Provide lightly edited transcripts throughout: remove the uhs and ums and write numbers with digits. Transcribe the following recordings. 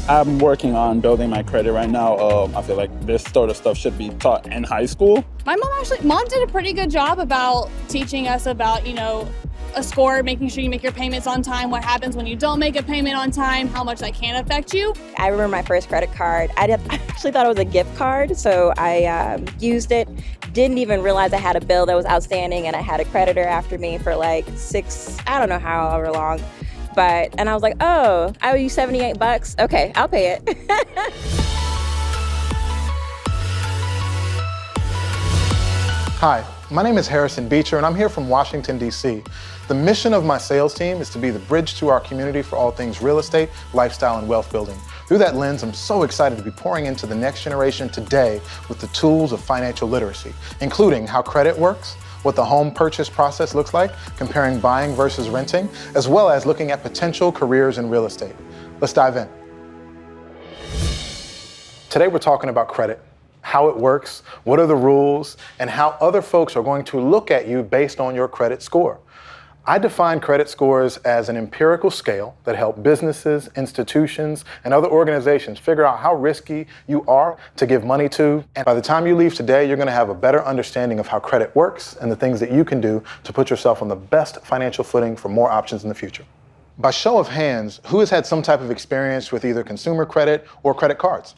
I'm working on building my credit right now. I feel like this sort of stuff should be taught in high school. My mom did a pretty good job about teaching us about, a score, making sure you make your payments on time, what happens when you don't make a payment on time, how much that can affect you. I remember my first credit card. I actually thought it was a gift card, so I used it. Didn't even realize I had a bill that was outstanding, and I had a creditor after me for like I don't know however long. And I was like, oh, I owe you $78. Okay, I'll pay it. Hi, my name is Harrison Beecher, and I'm here from Washington, D.C. The mission of my sales team is to be the bridge to our community for all things real estate, lifestyle, and wealth building. Through that lens, I'm so excited to be pouring into the next generation today with the tools of financial literacy, including how credit works, what the home purchase process looks like, comparing buying versus renting, as well as looking at potential careers in real estate. Let's dive in. Today we're talking about credit, how it works, what are the rules, and how other folks are going to look at you based on your credit score. I define credit scores as an empirical scale that help businesses, institutions, and other organizations figure out how risky you are to give money to. And by the time you leave today, you're going to have a better understanding of how credit works and the things that you can do to put yourself on the best financial footing for more options in the future. By show of hands, who has had some type of experience with either consumer credit or credit cards?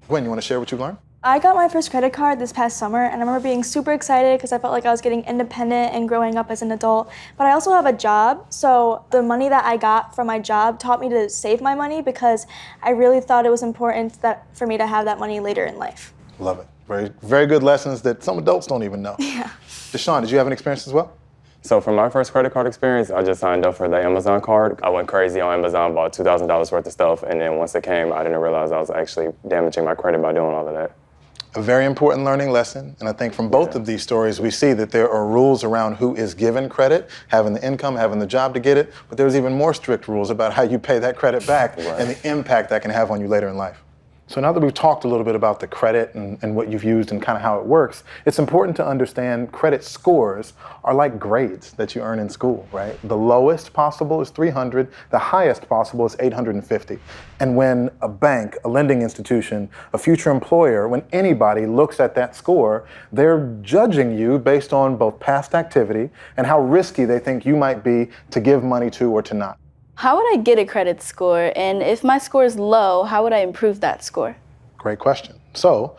Gwen, you want to share what you've learned? I got my first credit card this past summer, and I remember being super excited because I felt like I was getting independent and growing up as an adult. But I also have a job, so the money that I got from my job taught me to save my money because I really thought it was important for me to have that money later in life. Love it. Very, very good lessons that some adults don't even know. Yeah. Deshaun, did you have an experience as well? So for my first credit card experience, I just signed up for the Amazon card. I went crazy on Amazon, bought $2,000 worth of stuff, and then once it came, I didn't realize I was actually damaging my credit by doing all of that. A very important learning lesson, and I think from both of these stories, we see that there are rules around who is given credit, having the income, having the job to get it, but there's even more strict rules about how you pay that credit back and the impact that can have on you later in life. So now that we've talked a little bit about the credit and what you've used and kind of how it works, it's important to understand credit scores are like grades that you earn in school, right? The lowest possible is 300, the highest possible is 850. And when a bank, a lending institution, a future employer, when anybody looks at that score, they're judging you based on both past activity and how risky they think you might be to give money to or to not. How would I get a credit score? And if my score is low, how would I improve that score? Great question. So,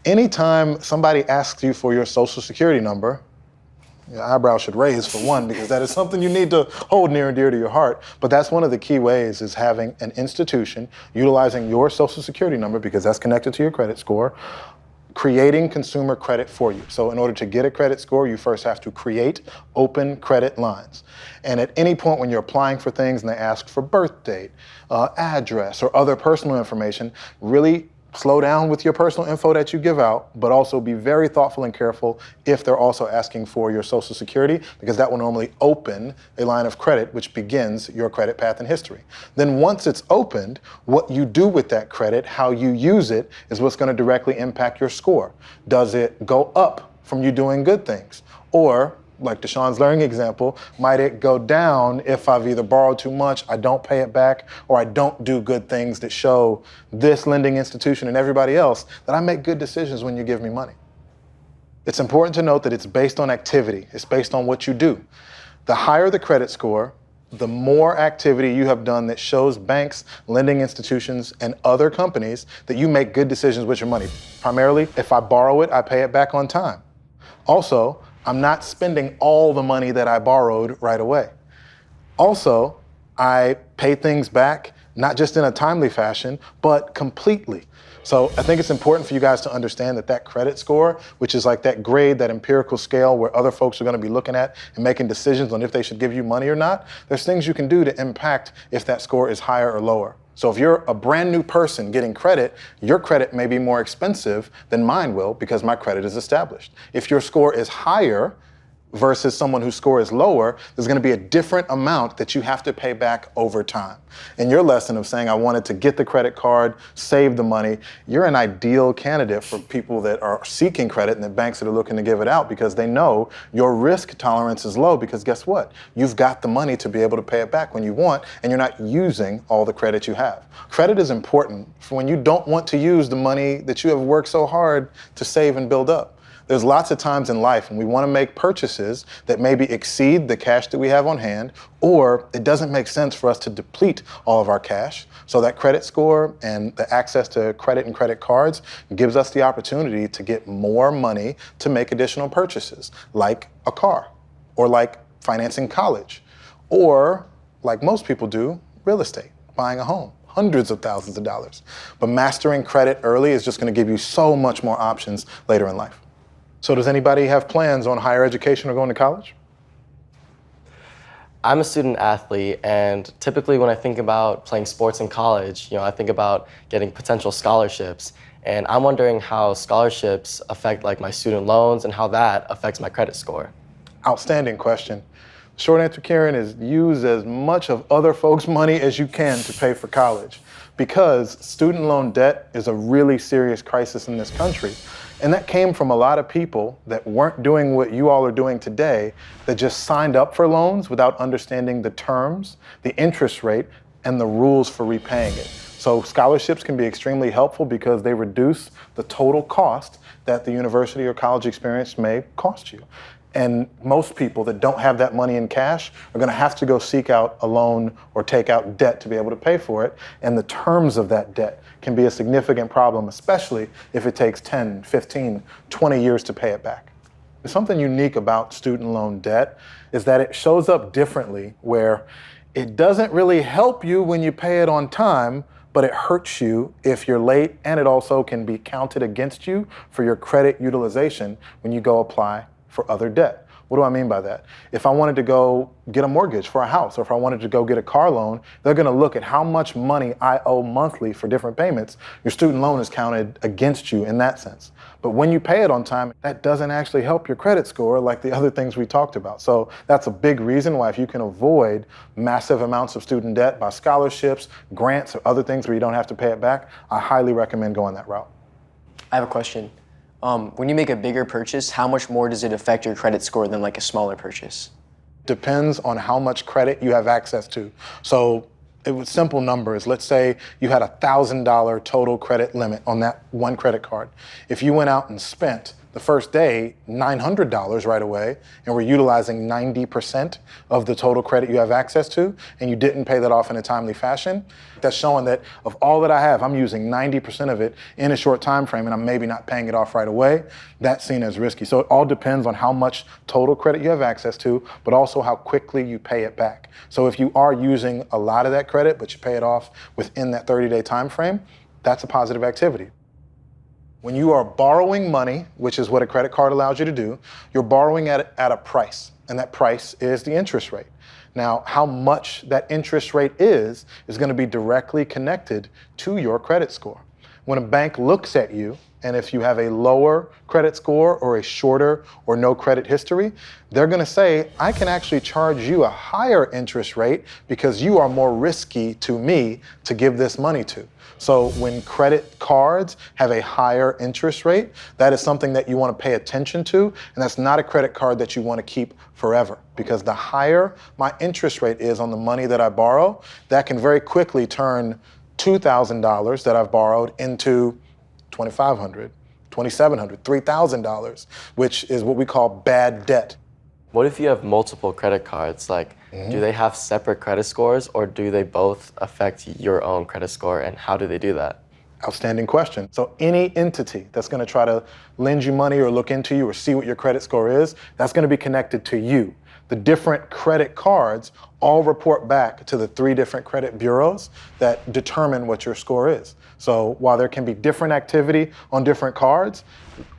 anytime somebody asks you for your social security number, your eyebrow should raise for one, because that is something you need to hold near and dear to your heart. But that's one of the key ways, is having an institution utilizing your social security number, because that's connected to your credit score, creating consumer credit for you. So in order to get a credit score, you first have to create open credit lines. And at any point when you're applying for things and they ask for birth date, address, or other personal information, really slow down with your personal info that you give out, but also be very thoughtful and careful if they're also asking for your social security, because that will normally open a line of credit which begins your credit path and history. Then once it's opened, what you do with that credit, how you use it, is what's going to directly impact your score. Does it go up from you doing good things? Or, like Deshaun's learning example, might it go down if I've either borrowed too much, I don't pay it back, or I don't do good things that show this lending institution and everybody else that I make good decisions when you give me money? It's important to note that it's based on activity. It's based on what you do. The higher the credit score, the more activity you have done that shows banks, lending institutions, and other companies that you make good decisions with your money. Primarily, if I borrow it, I pay it back on time. Also, I'm not spending all the money that I borrowed right away. Also, I pay things back, not just in a timely fashion, but completely. So I think it's important for you guys to understand that that credit score, which is like that grade, that empirical scale where other folks are going to be looking at and making decisions on if they should give you money or not, there's things you can do to impact if that score is higher or lower. So if you're a brand new person getting credit, your credit may be more expensive than mine will because my credit is established. If your score is higher, versus someone whose score is lower, there's going to be a different amount that you have to pay back over time. In your lesson of saying, I wanted to get the credit card, save the money, you're an ideal candidate for people that are seeking credit and the banks that are looking to give it out, because they know your risk tolerance is low, because guess what? You've got the money to be able to pay it back when you want, and you're not using all the credit you have. Credit is important for when you don't want to use the money that you have worked so hard to save and build up. There's lots of times in life when we want to make purchases that maybe exceed the cash that we have on hand, or it doesn't make sense for us to deplete all of our cash. So that credit score and the access to credit and credit cards gives us the opportunity to get more money to make additional purchases, like a car, or like financing college, or like most people do, real estate, buying a home. Hundreds of thousands of dollars. But mastering credit early is just going to give you so much more options later in life. So does anybody have plans on higher education or going to college? I'm a student athlete, and typically when I think about playing sports in college, I think about getting potential scholarships. And I'm wondering how scholarships affect my student loans and how that affects my credit score. Outstanding question. Short answer, Karen, is use as much of other folks' money as you can to pay for college, because student loan debt is a really serious crisis in this country. And that came from a lot of people that weren't doing what you all are doing today, that just signed up for loans without understanding the terms, the interest rate, and the rules for repaying it. So scholarships can be extremely helpful because they reduce the total cost that the university or college experience may cost you. And most people that don't have that money in cash are going to have to go seek out a loan or take out debt to be able to pay for it. And the terms of that debt can be a significant problem, especially if it takes 10, 15, 20 years to pay it back. Something unique about student loan debt is that it shows up differently, where it doesn't really help you when you pay it on time, but it hurts you if you're late, and it also can be counted against you for your credit utilization when you go apply for other debt. What do I mean by that? If I wanted to go get a mortgage for a house, or if I wanted to go get a car loan, they're going to look at how much money I owe monthly for different payments. Your student loan is counted against you in that sense. But when you pay it on time, that doesn't actually help your credit score like the other things we talked about. So that's a big reason why, if you can avoid massive amounts of student debt by scholarships, grants, or other things where you don't have to pay it back, I highly recommend going that route. I have a question. When you make a bigger purchase, how much more does it affect your credit score than a smaller purchase? Depends on how much credit you have access to. So it was simple numbers. Let's say you had a $1,000 total credit limit on that one credit card. If you went out and spent the first day $900 right away, and we're utilizing 90% of the total credit you have access to, and you didn't pay that off in a timely fashion, that's showing that of all that I have, I'm using 90% of it in a short time frame, and I'm maybe not paying it off right away. That's seen as risky. So it all depends on how much total credit you have access to, but also how quickly you pay it back. So if you are using a lot of that credit, but you pay it off within that 30-day time frame, that's a positive activity. When you are borrowing money, which is what a credit card allows you to do, you're borrowing at a price, and that price is the interest rate. Now, how much that interest rate is going to be directly connected to your credit score. When a bank looks at you, and if you have a lower credit score or a shorter or no credit history, they're going to say, I can actually charge you a higher interest rate because you are more risky to me to give this money to. So when credit cards have a higher interest rate, that is something that you want to pay attention to, and that's not a credit card that you want to keep forever, because the higher my interest rate is on the money that I borrow, that can very quickly turn $2,000 that I've borrowed into $2,500, $2,700, $3,000, which is what we call bad debt. What if you have multiple credit cards? Do they have separate credit scores, or do they both affect your own credit score, and how do they do that? Outstanding question. So any entity that's going to try to lend you money or look into you or see what your credit score is, that's going to be connected to you. The different credit cards all report back to the 3 different credit bureaus that determine what your score is. So while there can be different activity on different cards,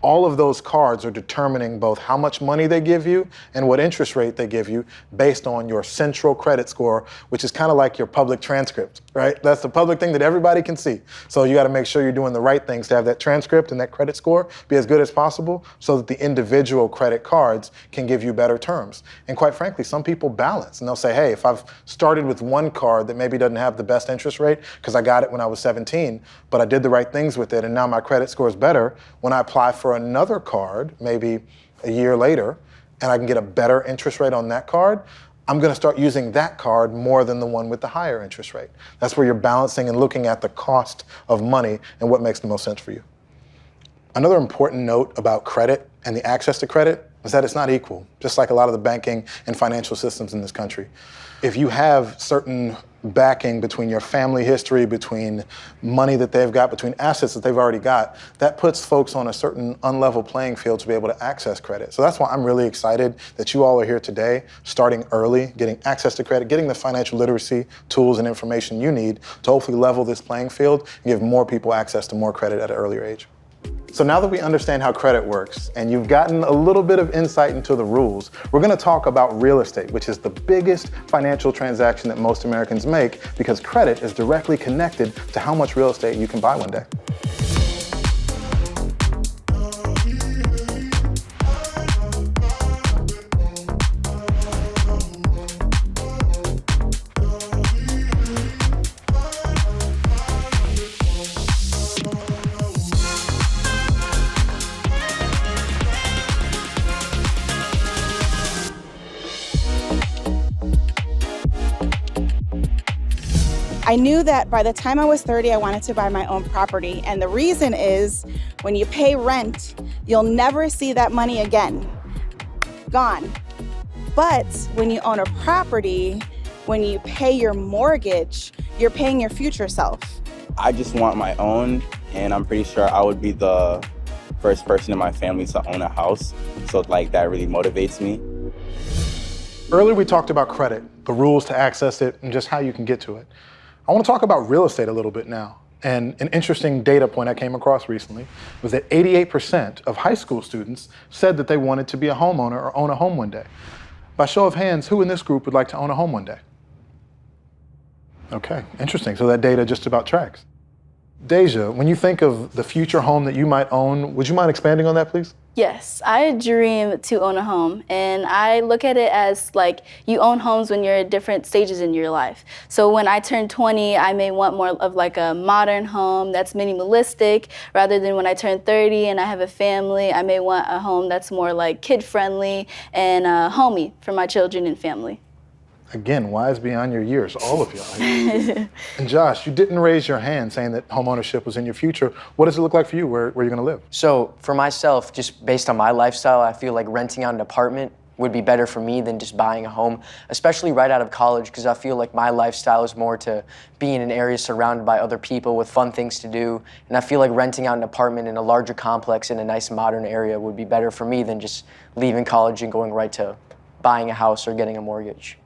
all of those cards are determining both how much money they give you and what interest rate they give you based on your central credit score, which is kind of like your public transcript, right? That's the public thing that everybody can see. So you got to make sure you're doing the right things to have that transcript and that credit score be as good as possible so that the individual credit cards can give you better terms. And quite frankly, some people balance and they'll say, hey, if I've started with one card that maybe doesn't have the best interest rate because I got it when I was 17, but I did the right things with it and now my credit score is better, when I apply for another card, maybe a year later, and I can get a better interest rate on that card, I'm going to start using that card more than the one with the higher interest rate. That's where you're balancing and looking at the cost of money and what makes the most sense for you. Another important note about credit and the access to credit is that it's not equal, just like a lot of the banking and financial systems in this country. If you have certain backing between your family history, between money that they've got, between assets that they've already got, that puts folks on a certain unlevel playing field to be able to access credit. So that's why I'm really excited that you all are here today, starting early, getting access to credit, getting the financial literacy tools and information you need to hopefully level this playing field and give more people access to more credit at an earlier age. So now that we understand how credit works and you've gotten a little bit of insight into the rules, we're going to talk about real estate, which is the biggest financial transaction that most Americans make because credit is directly connected to how much real estate you can buy one day. I knew that by the time I was 30, I wanted to buy my own property. And the reason is when you pay rent, you'll never see that money again. Gone. But when you own a property, when you pay your mortgage, you're paying your future self. I just want my own, and I'm pretty sure I would be the first person in my family to own a house. So like that really motivates me. Earlier we talked about credit, the rules to access it, and just how you can get to it. I want to talk about real estate a little bit now. And an interesting data point I came across recently was that 88% of high school students said that they wanted to be a homeowner or own a home one day. By show of hands, who in this group would like to own a home one day? Okay, interesting. So that data just about tracks. Deja, when you think of the future home that you might own, would you mind expanding on that, please? Yes, I dream to own a home, and I look at it as like you own homes when you're at different stages in your life. So when I turn 20, I may want more of like a modern home that's minimalistic, rather than when I turn 30 and I have a family, I may want a home that's more like kid-friendly and homey for my children and family. Again, wise beyond your years, all of y'all. And Josh, you didn't raise your hand saying that homeownership was in your future. What does it look like for you? Where are you gonna live? So for myself, just based on my lifestyle, I feel like renting out an apartment would be better for me than just buying a home, especially right out of college, because I feel like my lifestyle is more to be in an area surrounded by other people with fun things to do. And I feel like renting out an apartment in a larger complex in a nice modern area would be better for me than just leaving college and going right to buying a house or getting a mortgage.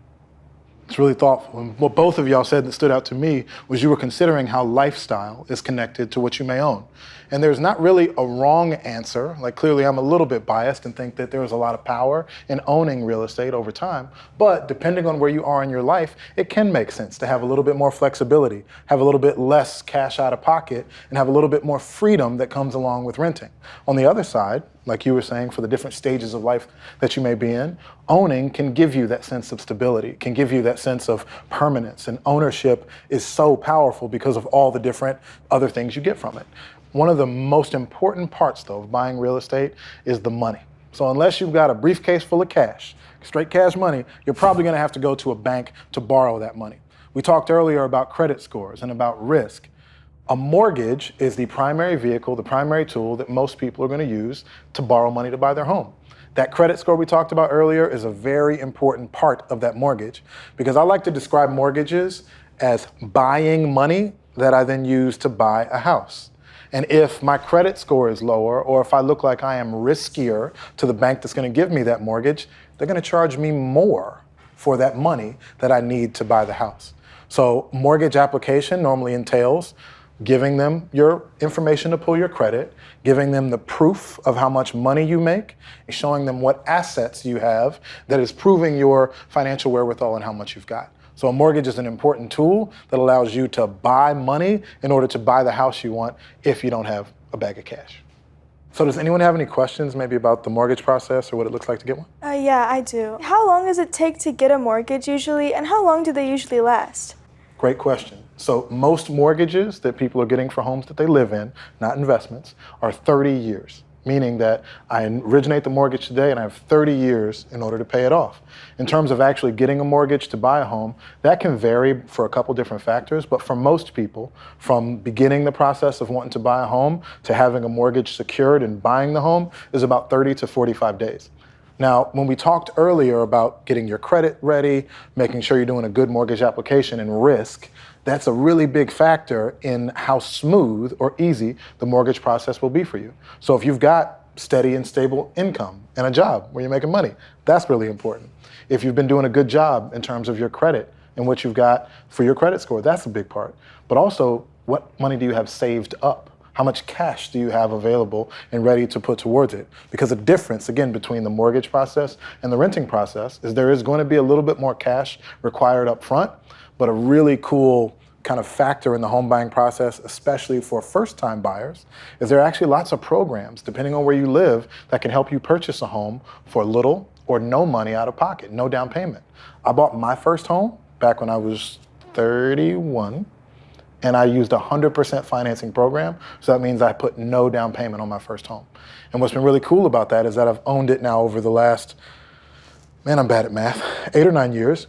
It's really thoughtful. And what both of y'all said that stood out to me was you were considering how lifestyle is connected to what you may own. And there's not really a wrong answer. Like clearly I'm a little bit biased and think that there's a lot of power in owning real estate over time. But depending on where you are in your life, it can make sense to have a little bit more flexibility, have a little bit less cash out of pocket, and have a little bit more freedom that comes along with renting. On the other side, like you were saying, for the different stages of life that you may be in, owning can give you that sense of stability, can give you that sense of permanence. And ownership is so powerful because of all the different other things you get from it. One of the most important parts, though, of buying real estate is the money. So unless you've got a briefcase full of cash, straight cash money, you're probably gonna have to go to a bank to borrow that money. We talked earlier about credit scores and about risk. A mortgage is the primary vehicle, the primary tool that most people are going to use to borrow money to buy their home. That credit score we talked about earlier is a very important part of that mortgage, because I like to describe mortgages as buying money that I then use to buy a house. And if my credit score is lower, or if I look like I am riskier to the bank that's going to give me that mortgage, they're going to charge me more for that money that I need to buy the house. So mortgage application normally entails giving them your information to pull your credit, giving them the proof of how much money you make, and showing them what assets you have that is proving your financial wherewithal and how much you've got. So a mortgage is an important tool that allows you to buy money in order to buy the house you want if you don't have a bag of cash. So does anyone have any questions maybe about the mortgage process or what it looks like to get one? Yeah, I do. How long does it take to get a mortgage usually, and how long do they usually last? Great question. So most mortgages that people are getting for homes that they live in, not investments, are 30 years, meaning that I originate the mortgage today and I have 30 years in order to pay it off. In terms of actually getting a mortgage to buy a home, that can vary for a couple different factors, but for most people, from beginning the process of wanting to buy a home to having a mortgage secured and buying the home is about 30 to 45 days. Now, when we talked earlier about getting your credit ready, making sure you're doing a good mortgage application and risk, that's a really big factor in how smooth or easy the mortgage process will be for you. So if you've got steady and stable income and a job where you're making money, that's really important. If you've been doing a good job in terms of your credit and what you've got for your credit score, that's a big part. But also, what money do you have saved up? How much cash do you have available and ready to put towards it? Because the difference, again, between the mortgage process and the renting process is there is going to be a little bit more cash required up front, but a really cool kind of factor in the home buying process, especially for first-time buyers, is there are actually lots of programs, depending on where you live, that can help you purchase a home for little or no money out of pocket, no down payment. I bought my first home back when I was 31, and I used a 100% financing program, so that means I put no down payment on my first home. And what's been really cool about that is that I've owned it now over the last, man, I'm bad at math, 8 or 9 years.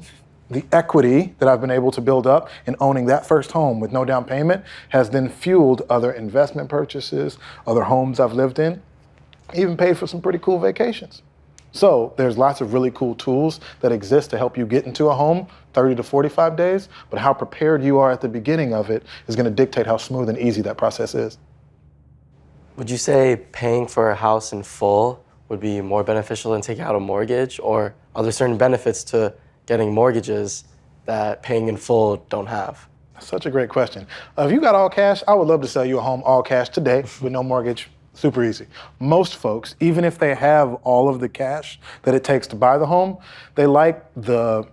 The equity that I've been able to build up in owning that first home with no down payment has then fueled other investment purchases, other homes I've lived in, even paid for some pretty cool vacations. So there's lots of really cool tools that exist to help you get into a home 30 to 45 days, but how prepared you are at the beginning of it is going to dictate how smooth and easy that process is. Would you say paying for a house in full would be more beneficial than taking out a mortgage, or are there certain benefits to getting mortgages that paying in full don't have? That's such a great question. If you got all cash, I would love to sell you a home all cash today with no mortgage. Super easy. Most folks, even if they have all of the cash that it takes to buy the home, they like the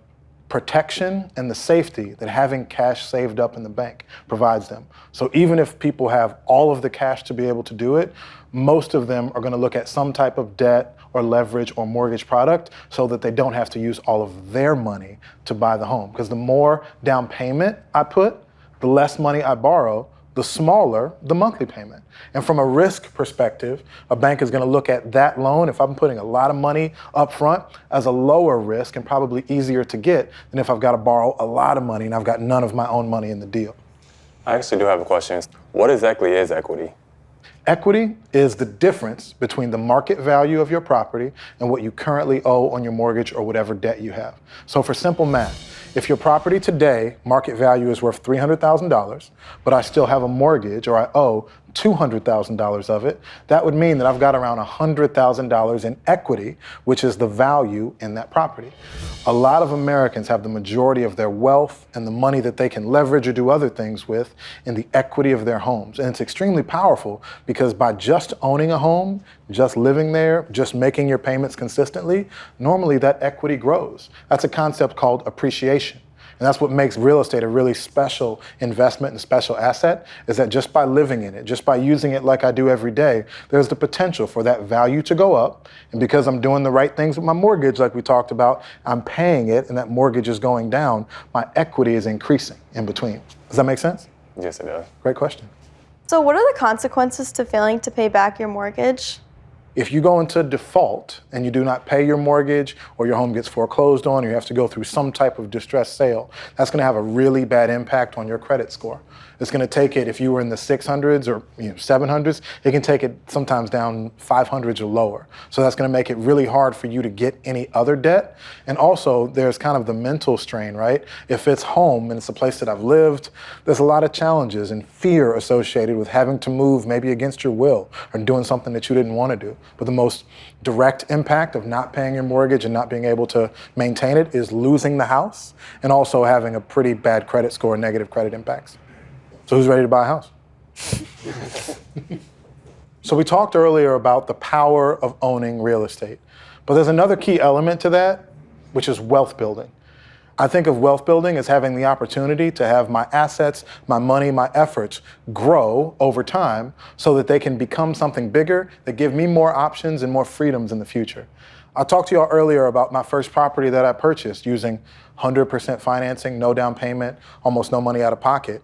protection and the safety that having cash saved up in the bank provides them. So even if people have all of the cash to be able to do it, most of them are going to look at some type of debt or leverage or mortgage product so that they don't have to use all of their money to buy the home. Because the more down payment I put, the less money I borrow, the smaller the monthly payment. And from a risk perspective, a bank is going to look at that loan, if I'm putting a lot of money up front, as a lower risk and probably easier to get than if I've got to borrow a lot of money and I've got none of my own money in the deal. I actually do have a question. What exactly is equity? Equity is the difference between the market value of your property and what you currently owe on your mortgage or whatever debt you have. So for simple math, if your property today, market value is worth $300,000, but I still have a mortgage or I owe $200,000 of it, that would mean that I've got around $100,000 in equity, which is the value in that property. A lot of Americans have the majority of their wealth and the money that they can leverage or do other things with in the equity of their homes. And it's extremely powerful because by just owning a home, just living there, just making your payments consistently, normally that equity grows. That's a concept called appreciation. And that's what makes real estate a really special investment and special asset, is that just by living in it, just by using it like I do every day, there's the potential for that value to go up. And because I'm doing the right things with my mortgage, like we talked about, I'm paying it and that mortgage is going down, my equity is increasing in between. Does that make sense? Yes, it does. Great question. So what are the consequences to failing to pay back your mortgage? If you go into default and you do not pay your mortgage, or your home gets foreclosed on, or you have to go through some type of distressed sale, that's going to have a really bad impact on your credit score. It's going to take it, if you were in the 600s or 700s, it can take it sometimes down 500s or lower. So that's going to make it really hard for you to get any other debt. And also, there's kind of the mental strain, right? If it's home and it's a place that I've lived, there's a lot of challenges and fear associated with having to move maybe against your will or doing something that you didn't want to do. but the most direct impact of not paying your mortgage and not being able to maintain it is losing the house and also having a pretty bad credit score and negative credit impacts. So who's ready to buy a house? So we talked earlier about the power of owning real estate, but there's another key element to that, which is wealth building. I think of wealth building as having the opportunity to have my assets, my money, my efforts grow over time so that they can become something bigger that give me more options and more freedoms in the future. I talked to y'all earlier about my first property that I purchased using 100% financing, no down payment, almost no money out of pocket.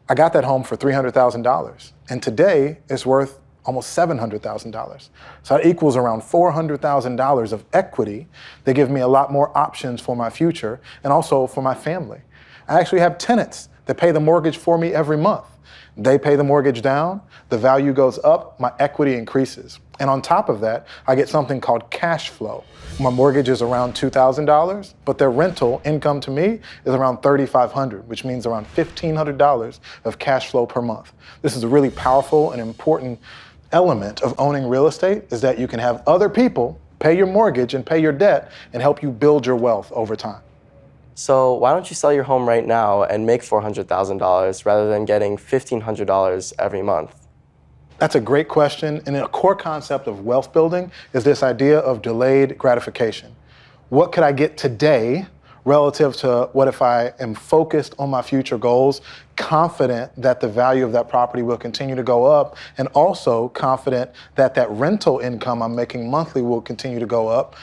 I got that home for $300,000, and today it's worth almost $700,000. So that equals around $400,000 of equity that give me a lot more options for my future and also for my family. I actually have tenants that pay the mortgage for me every month. They pay the mortgage down, the value goes up, my equity increases. And on top of that, I get something called cash flow. My mortgage is around $2,000, but their rental income to me is around $3,500, which means around $1,500 of cash flow per month. This is a really powerful and important element of owning real estate, is that you can have other people pay your mortgage and pay your debt and help you build your wealth over time. So why don't you sell your home right now and make $400,000 rather than getting $1,500 every month? That's a great question, and a core concept of wealth building is this idea of delayed gratification. What could I get today relative to what if I am focused on my future goals, confident that the value of that property will continue to go up, and also confident that that rental income I'm making monthly will continue to go up?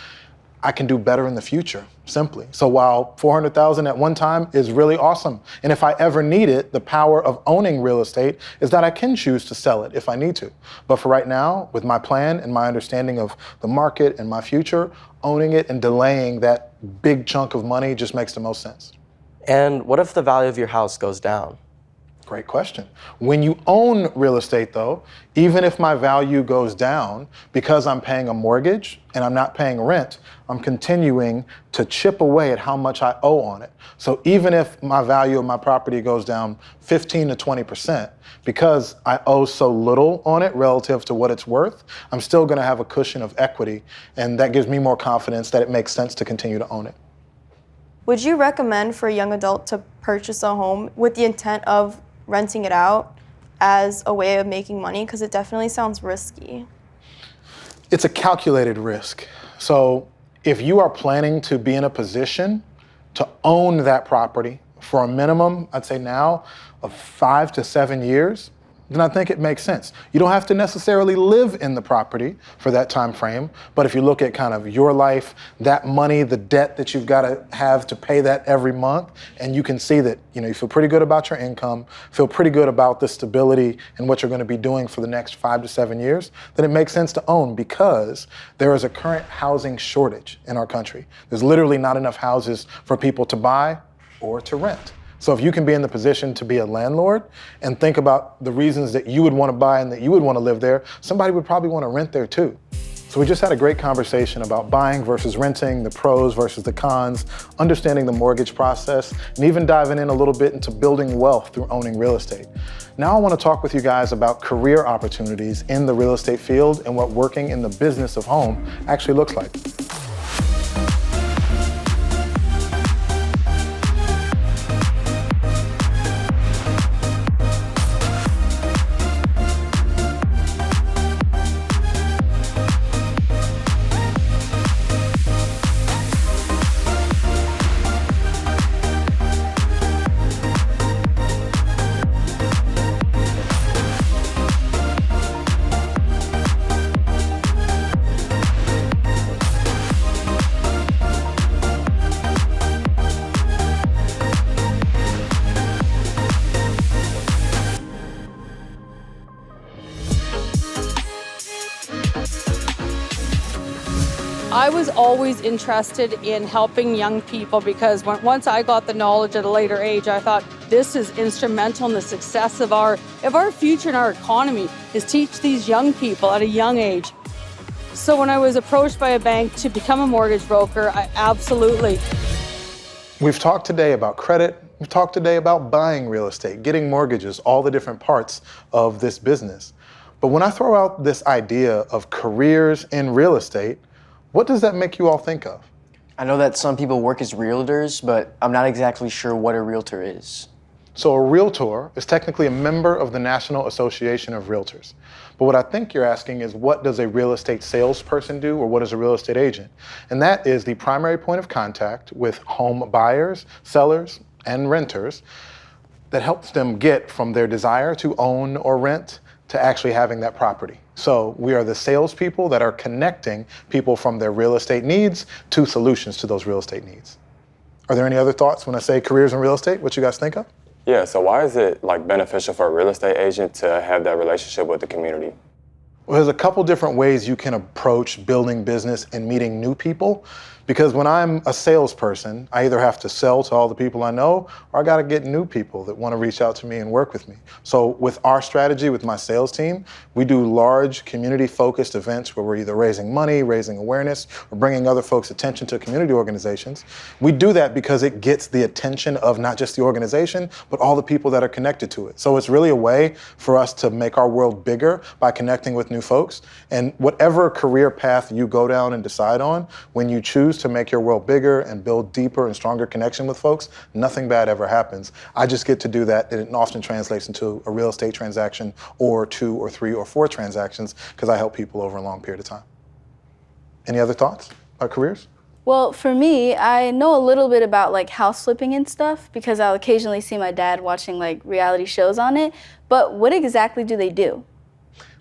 I can do better in the future, simply. So while $400,000 at one time is really awesome, and if I ever need it, the power of owning real estate is that I can choose to sell it if I need to. But for right now, with my plan and my understanding of the market and my future, owning it and delaying that big chunk of money just makes the most sense. And what if the value of your house goes down? Great question. When you own real estate though, even if my value goes down, because I'm paying a mortgage and I'm not paying rent, I'm continuing to chip away at how much I owe on it. So even if my value of my property goes down 15 to 20%, because I owe so little on it relative to what it's worth, I'm still gonna have a cushion of equity, and that gives me more confidence that it makes sense to continue to own it. Would you recommend for a young adult to purchase a home with the intent of renting it out as a way of making money? Because it definitely sounds risky. It's a calculated risk. So if you are planning to be in a position to own that property for a minimum, I'd say now, of 5 to 7 years, then I think it makes sense. You don't have to necessarily live in the property for that time frame, but if you look at kind of your life, that money, the debt that you've got to have to pay that every month, and you can see that you feel pretty good about your income, feel pretty good about the stability and what you're going to be doing for the next 5 to 7 years, then it makes sense to own, because there is a current housing shortage in our country. There's literally not enough houses for people to buy or to rent. So if you can be in the position to be a landlord and think about the reasons that you would want to buy and that you would want to live there, somebody would probably want to rent there too. So we just had a great conversation about buying versus renting, the pros versus the cons, understanding the mortgage process, and even diving in a little bit into building wealth through owning real estate. Now I want to talk with you guys about career opportunities in the real estate field and what working in the business of home actually looks like. I was always interested in helping young people, because once I got the knowledge at a later age, I thought this is instrumental in the success of our future and our economy, is teach these young people at a young age. So when I was approached by a bank to become a mortgage broker, I absolutely. We've talked today about credit. We've talked today about buying real estate, getting mortgages, all the different parts of this business. But when I throw out this idea of careers in real estate, what does that make you all think of? I know that some people work as realtors, but I'm not exactly sure what a realtor is. So a realtor is technically a member of the National Association of Realtors. But what I think you're asking is, what does a real estate salesperson do, or what is a real estate agent? And that is the primary point of contact with home buyers, sellers, and renters that helps them get from their desire to own or rent to actually having that property. So we are the salespeople that are connecting people from their real estate needs to solutions to those real estate needs. Are there any other thoughts when I say careers in real estate? What you guys think of? Yeah, so why is it like beneficial for a real estate agent to have that relationship with the community? Well, there's a couple different ways you can approach building business and meeting new people. Because when I'm a salesperson, I either have to sell to all the people I know, or I got to get new people that want to reach out to me and work with me. So with our strategy, with my sales team, we do large community-focused events where we're either raising money, raising awareness, or bringing other folks' attention to community organizations. We do that because it gets the attention of not just the organization, but all the people that are connected to it. So it's really a way for us to make our world bigger by connecting with new folks. And whatever career path you go down and decide on, when you choose to make your world bigger and build deeper and stronger connection with folks, nothing bad ever happens. I just get to do that, and it often translates into a real estate transaction or 2 or 3 or 4 transactions because I help people over a long period of time. Any other thoughts about careers? Well, for me, I know a little bit about like house flipping and stuff because I'll occasionally see my dad watching like reality shows on it. But what exactly do they do?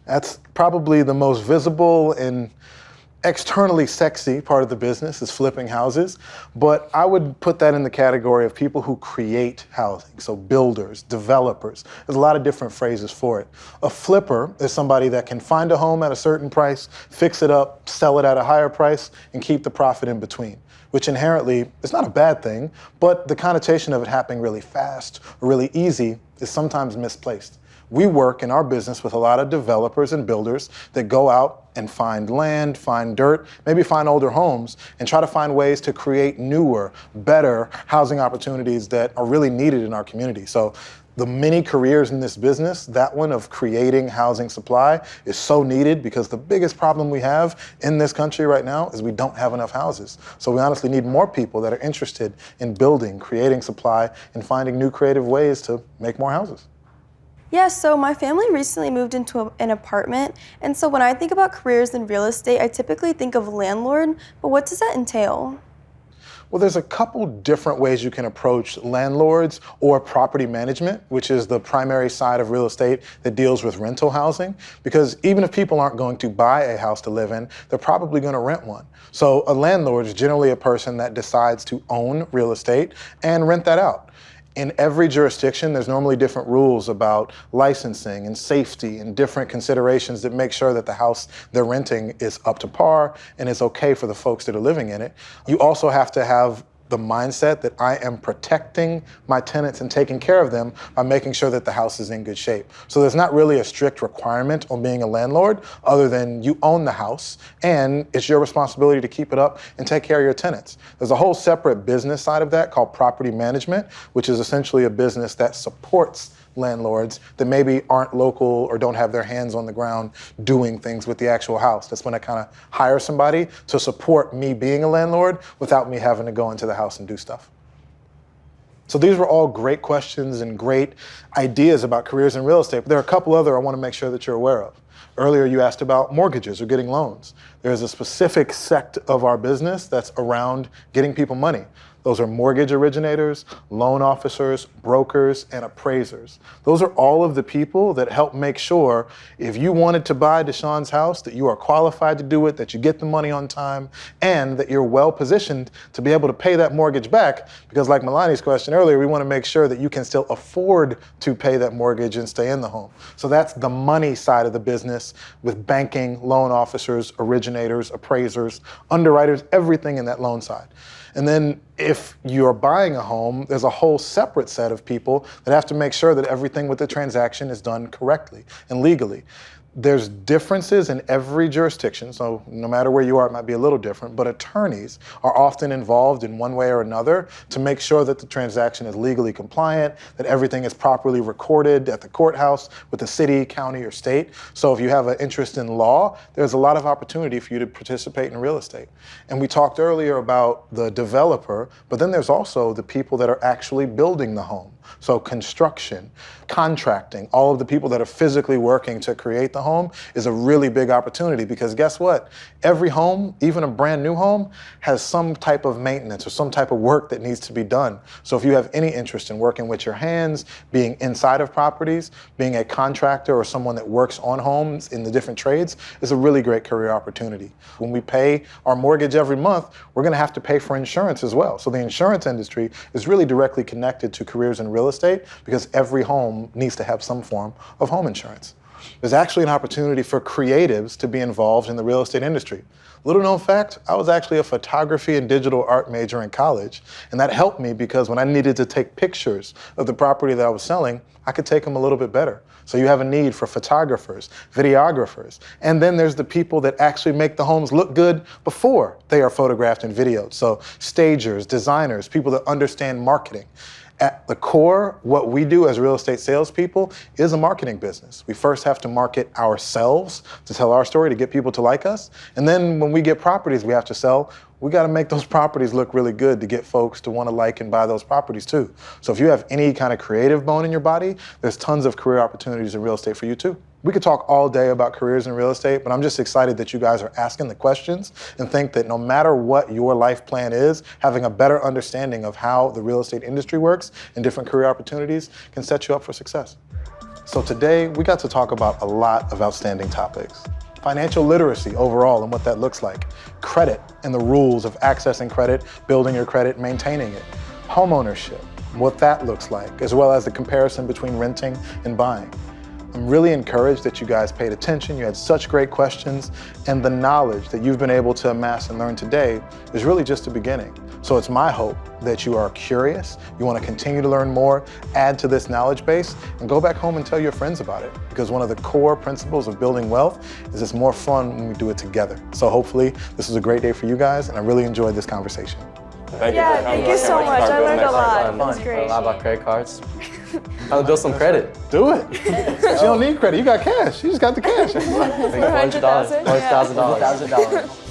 That's probably the most visible and externally sexy part of the business, is flipping houses, but I would put that in the category of people who create housing, so builders, developers. There's a lot of different phrases for it. A flipper is somebody that can find a home at a certain price, fix it up, sell it at a higher price, and keep the profit in between, which inherently is not a bad thing, but the connotation of it happening really fast or really easy is sometimes misplaced. We work in our business with a lot of developers and builders that go out and find land, find dirt, maybe find older homes, and try to find ways to create newer, better housing opportunities that are really needed in our community. So the many careers in this business, that one of creating housing supply is so needed because the biggest problem we have in this country right now is we don't have enough houses. So we honestly need more people that are interested in building, creating supply, and finding new creative ways to make more houses. Yeah, so my family recently moved into an apartment, and so when I think about careers in real estate, I typically think of landlord, but what does that entail? Well, there's a couple different ways you can approach landlords or property management, which is the primary side of real estate that deals with rental housing, because even if people aren't going to buy a house to live in, they're probably going to rent one. So a landlord is generally a person that decides to own real estate and rent that out. In every jurisdiction, there's normally different rules about licensing and safety and different considerations that make sure that the house they're renting is up to par and is okay for the folks that are living in it. You also have to have the mindset that I am protecting my tenants and taking care of them by making sure that the house is in good shape. So there's not really a strict requirement on being a landlord other than you own the house and it's your responsibility to keep it up and take care of your tenants. There's a whole separate business side of that called property management, which is essentially a business that supports landlords that maybe aren't local or don't have their hands on the ground doing things with the actual house. That's when I kind of hire somebody to support me being a landlord without me having to go into the house and do stuff. So these were all great questions and great ideas about careers in real estate, but there are a couple other I want to make sure that you're aware of. Earlier you asked about mortgages or getting loans. There's a specific sect of our business that's around getting people money. Those are mortgage originators, loan officers, brokers, and appraisers. Those are all of the people that help make sure if you wanted to buy Deshaun's house, that you are qualified to do it, that you get the money on time, and that you're well positioned to be able to pay that mortgage back. Because like Melani's question earlier, we want to make sure that you can still afford to pay that mortgage and stay in the home. So that's the money side of the business with banking, loan officers, originators, appraisers, underwriters, everything in that loan side. And then if you're buying a home, there's a whole separate set of people that have to make sure that everything with the transaction is done correctly and legally. There's differences in every jurisdiction, so no matter where you are, it might be a little different, but attorneys are often involved in one way or another to make sure that the transaction is legally compliant, that everything is properly recorded at the courthouse with the city, county, or state. So if you have an interest in law, there's a lot of opportunity for you to participate in real estate. And we talked earlier about the developer, but then there's also the people that are actually building the home. So construction, contracting, all of the people that are physically working to create the home is a really big opportunity, because guess what? Every home, even a brand new home, has some type of maintenance or some type of work that needs to be done. So if you have any interest in working with your hands, being inside of properties, being a contractor or someone that works on homes in the different trades, is a really great career opportunity. When we pay our mortgage every month, we're going to have to pay for insurance as well. So the insurance industry is really directly connected to careers in real estate, because every home needs to have some form of home insurance. There's actually an opportunity for creatives to be involved in the real estate industry. Little known fact, I was actually a photography and digital art major in college, and that helped me because when I needed to take pictures of the property that I was selling, I could take them a little bit better. So you have a need for photographers, videographers, and then there's the people that actually make the homes look good before they are photographed and videoed. So stagers, designers, people that understand marketing. At the core, what we do as real estate salespeople is a marketing business. We first have to market ourselves to tell our story, to get people to like us. And then when we get properties we have to sell, we got to make those properties look really good to get folks to want to like and buy those properties too. So if you have any kind of creative bone in your body, there's tons of career opportunities in real estate for you too. We could talk all day about careers in real estate, but I'm just excited that you guys are asking the questions and think that no matter what your life plan is, having a better understanding of how the real estate industry works and different career opportunities can set you up for success. So today, we got to talk about a lot of outstanding topics. Financial literacy overall and what that looks like. Credit and the rules of accessing credit, building your credit, maintaining it. Homeownership, what that looks like, as well as the comparison between renting and buying. I'm really encouraged that you guys paid attention. You had such great questions, and the knowledge that you've been able to amass and learn today is really just the beginning. So it's my hope that you are curious, you want to continue to learn more, add to this knowledge base, and go back home and tell your friends about it. Because one of the core principles of building wealth is it's more fun when we do it together. So hopefully this was a great day for you guys, and I really enjoyed this conversation. Thank you so much. I learned a lot. It was great. A lot about credit cards. How to build some credit. Do it. You don't need credit. You got cash. You just got the cash. $400,000. $400,000.